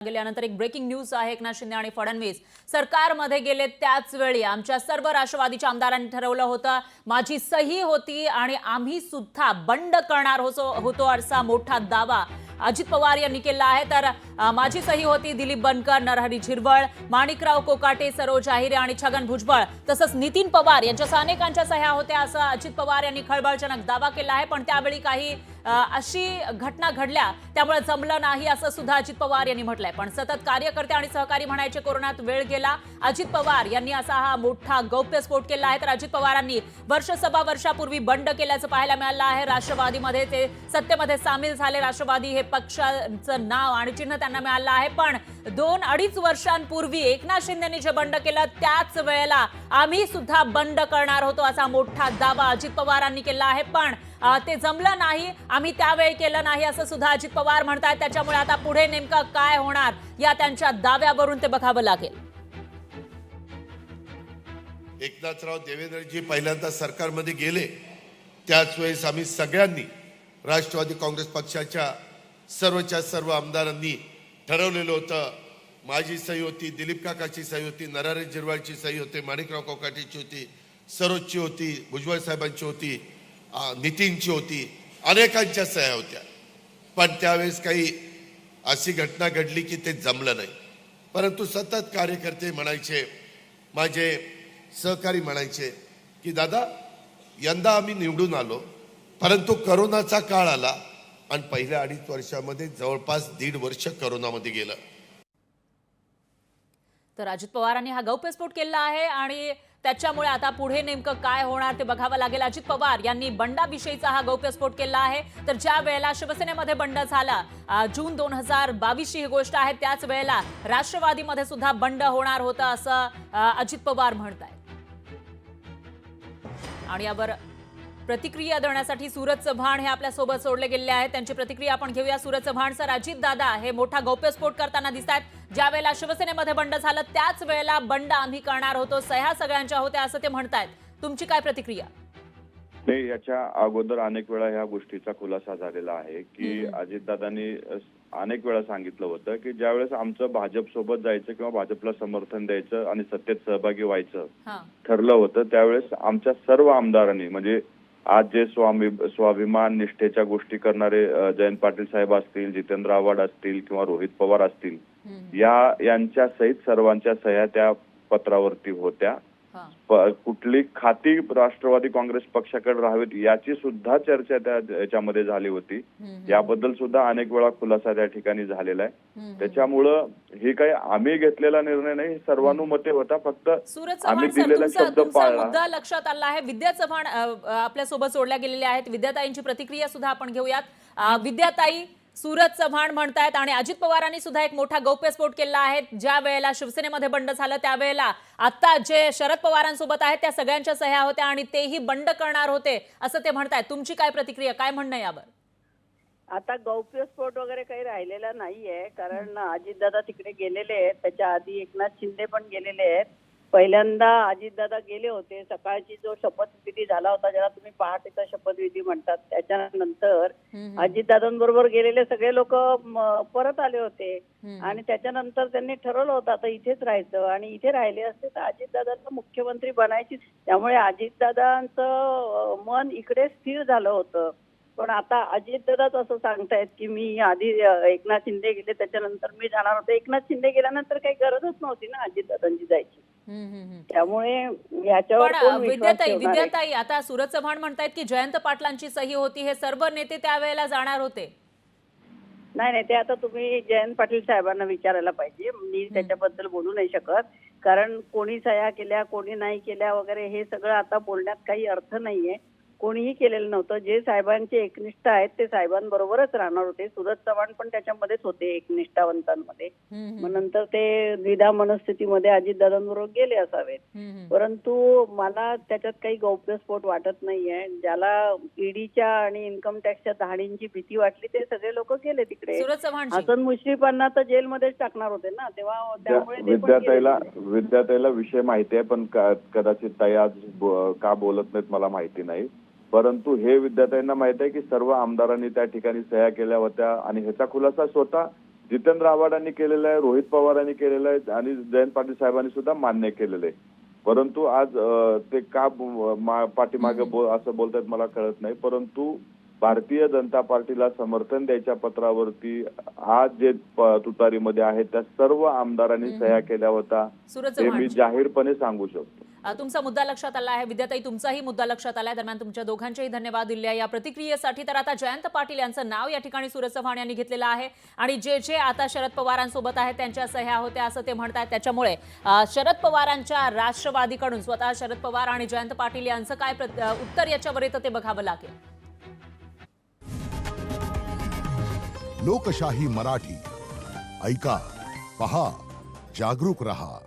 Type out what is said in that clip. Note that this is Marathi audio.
गेल्यानंतर एक ब्रेकिंग न्यूज आहे। एकनाथ शिंदे आणि फडणवीस सरकारमध्ये गेले त्याच वेळी आमच्या सर्व राष्ट्रवादीच्या आमदारांनी ठरवलं होतं, माझी सही होती आणि आम्ही सुद्धा बंड करणार होतो असा मोठा दावा अजित पवार यांनी केला आहे। तर माझी सही होती दिलीप बनकर, नरहरी झिरवळ, माणिकराव कोकाटे, सरोज आहिरे आणि छगन भुजबळ तसंच नितीन पवार यांच्या अनेकांच्या सह्या होत्या असं अजित पवार यांनी खळबळजनक दावा केला आहे। पण त्यावेळी काही अशी घटना घडल्या त्यामुळे जमलं नाही असं सुद्धा अजित पवार यांनी म्हटलंय। पण सतत कार्यकर्ते आणि सहकारी म्हणायचे कोरोनात वेळ गेला। अजित पवार यांनी असा हा मोठा गौप्यस्फोट केला आहे। तर अजित पवारांनी वर्षापूर्वी बंड केल्याचं पाहायला मिळालं आहे। राष्ट्रवादीमध्ये ते सत्तेमध्ये सामील झाले। राष्ट्रवादी हे पक्षाचं नाव आणि चिन्ह त्यांना मिळालं आहे। पण 2-2.5 वर्षांपूर्वी एकनाथ शिंदेंनी जे बंड केलं त्याच वेळेला आम्ही सुद्धा बंड करणार होतो असा मोठा दावा अजित पवारांनी केला आहे। पण ते जमलं नाही, आम्ही त्यावेळी केलं नाही असं सुद्धा अजित पवार म्हणतात। त्याच्यामुळे आता पुढे नेमकं काय होणार या त्यांच्या दाव्यावरून ते बघावं लागेल। एकनाथराव देवेंद्रजी पहिल्यांदा सरकारमध्ये गेले त्याच वेळेस आम्ही सगळ्यांनी राष्ट्रवादी काँग्रेस पक्षाच्या सर्वच्या सर्व आमदारांनी ठरवलेलं होतं, माझी सही होती, दिलीप काकाची सही होती, नरहरी झिरवळची सही होती, माणिकराव कोकाटेची होती, सरोजची होती, भुजबळ साहेबांची होती, नितीनची होती, अनेकांच्या सह्या होत्या। पण त्यावेळेस काही अशी घटना घडली की ते जमलं नाही। परंतु सतत कार्यकर्ते म्हणायचे, माझे सहकारी म्हणायचे की दादा यंदा आम्ही निवडून आलो, परंतु करोनाचा काळ आला आणि पहिल्या 2.5 वर्षामध्ये जवळपास 1.5 वर्ष करोनामध्ये गेलं। तर अजित पवारांनी हा गौप्यस्फोट केला आहे आणि त्याच्यामुळे आता पुढे नेमकं काय होणार ते बघावं लागेल। अजित पवार यांनी बंडाविषयीचा हा गौप्यस्फोट केला आहे। तर ज्या वेळेला शिवसेनेमध्ये बंड झाला जून 2022 ही गोष्ट आहे, त्याच वेळेला राष्ट्रवादीमध्ये सुद्धा बंड होणार होतं असं अजित पवार म्हणतायत। आणि यावर प्रतिक्रिया देण्यासाठी सूरज चव्हाण हे आपल्या सोबत जोडले गेले आहेत। त्यांची प्रतिक्रिया आपण घेऊया। सूरज चव्हाण सर, अजित दादा हे मोठा गौप्यस्फोट करताना दिसतात। ज्या वेळेला शिवसेनेमध्ये बंड झालं त्याच वेळेला बंड आम्ही करणार होतो, सह्या सगळ्यांच्या होत्या असं ते म्हणतायत। तुमची काय प्रतिक्रिया? नाही, याच्या अगोदर अनेक वेळा ह्या गोष्टीचा खुलासा झालेला आहे की अजितदादांनी अनेक वेळा सांगितलं होतं की ज्यावेळेस आमचं भाजप सोबत जायचं किंवा भाजपला समर्थन द्यायचं आणि सत्तेत सहभागी व्हायचं ठरलं होतं, त्यावेळेस आमच्या सर्व आमदारांनी म्हणजे आज जे स्वाभिमान निष्ठेच्या गोष्टी करणारे जयंत पाटील साहेब असतील, जितेंद्र आव्हाड असतील किंवा रोहित पवार असतील, यांच्या सहित सर्वांच्या सह्या त्या पत्रावरती होत्या। कुठली खाती राष्ट्रवादी काँग्रेस पक्षाकडे राहावीत याची सुद्धा चर्चा त्याच्यामध्ये झाली होती। याबद्दल सुद्धा अनेक वेळा खुलासा त्या ठिकाणी झालेला आहे। त्याच्यामुळं हे काही आम्ही घेतलेला निर्णय नाही, सर्वानुमते होता, फक्त आम्ही दिलेला शब्द पाळला। मुद्दा लक्षात आला आहे। विद्या चव्हाण आपल्या सोबत जोडल्या गेलेल्या आहेत। विद्याताईंची प्रतिक्रिया सुद्धा आपण घेऊयात। विद्याताई, सूरज चव्हाण म्हणतायत आणि अजित पवारांनी सुद्धा एक मोठा गौप्यस्फोट केला आहे। ज्या वेळेला शिवसेनेमध्ये बंड झालं त्यावेळेला आता जे शरद पवारांसोबत आहेत त्या सगळ्यांच्या सह्या होत्या आणि तेही बंड करणार होते असं ते म्हणतायत। तुमची काय प्रतिक्रिया, काय म्हणणं यावर? आता गौप्यस्फोट वगैरे काही राहिलेला नाहीये, कारण अजितदादा तिकडे गेलेले आहेत। त्याच्या आधी एकनाथ शिंदे पण गेलेले आहेत। पहिल्यांदा अजितदादा गेले होते, सकाळची जो शपथविधी झाला होता, ज्याला तुम्ही पहाटेचा शपथविधी म्हणतात, त्याच्यानंतर अजितदादांबरोबर गेलेले सगळे लोक परत आले होते आणि त्याच्यानंतर त्यांनी ठरवलं होतं आता इथेच राहायचं आणि इथे राहिले असते तर अजितदादांना मुख्यमंत्री बनायची। त्यामुळे अजितदादांचं मन इकडे स्थिर झालं होतं। पण आता अजितदादाच असं सांगतायत की मी आधी एकनाथ शिंदे गेले त्याच्यानंतर मी जाणार होते। एकनाथ शिंदे गेल्यानंतर काही गरजच नव्हती ना अजितदादांची जायची। त्यामुळे याच्यावर विद्याताई, आता सूरज चव्हाण म्हणतायत की जयंत पाटलांची सही होती, हे सर्व नेते त्यावेळेला जाणार होते। नाही, ते आता तुम्ही जयंत पाटील साहेबांना विचारायला पाहिजे, मी त्याच्याबद्दल बोलू नाही शकत। कारण कोणी सह्या केल्या कोणी नाही केल्या वगैरे हे सगळं आता बोलण्यात काही अर्थ नाहीये। कोणीही केलेलं नव्हतं। जे साहेबांचे एकनिष्ठ आहेत ते साहेबांबरोबरच राहणार होते। सूरज चव्हाण पण त्याच्यामध्येच होते, एकनिष्ठावंतांमध्ये। मग नंतर ते द्विधा मनस्थितीमध्ये अजितदादांबरोबर गेले असावेत। परंतु मला त्याच्यात काही गौप्यस्फोट वाटत नाहीये। ज्याला ईडीच्या आणि इन्कम टॅक्सच्या दहाडींची भीती वाटली ते सगळे लोक गेले तिकडे। हसन मुश्रीफांना तर जेलमध्येच टाकणार होते ना, तेव्हा त्यामुळे विद्याताईला विषय माहिती आहे, पण कदाचित ताई आज का बोलत नाहीत मला माहिती नाही। परंतु हे विद्यार्थ्यांना माहित आहे की सर्व आमदारांनी त्या ठिकाणी सह्या केल्या होत्या आणि ह्याचा खुलासा स्वतः जितेंद्र आव्हाडांनी केलेलं आहे, रोहित पवारांनी केलेलं आहे आणि जयंत पाटील साहेबांनी सुद्धा मान्य केलेलं आहे. परंतु आज ते का पाठीमागे असं बोलतात मला कळत नाही. परंतु भारतीय जनता पार्टीला समर्थन द्यायच्या पत्रावरती आज जे तुतारीमध्ये आहेत त्या सर्व आमदारांनी सह्या केल्या होत्या सूरज हे मी चव्हाण, जाहीरपणे सांगू शकतो. तुमचा मुद्दा लक्षात आला आहे. विद्याताई, तुमचाही मुद्दा लक्षात आलाय. दरम्यान तुमच्या दोघांचेही धन्यवाद दिले या प्रतिक्रियेसाठी. तर आता जयंत पाटील यांचं नाव या ठिकाणी सूरज चव्हाण यांनी घेतलेलं आहे आणि जे आता शरद पवारांसोबत आहेत त्यांच्या सह्या होत्या असं ते म्हणतात. त्याच्यामुळे शरद पवारांच्या राष्ट्रवादीकडून स्वतः शरद पवार आणि जयंत पाटील यांचं काय उत्तर याच्यावर येतं ते बघावं लागेल. लोकशाही मराठी ऐका, पहा, जागरूक रहा.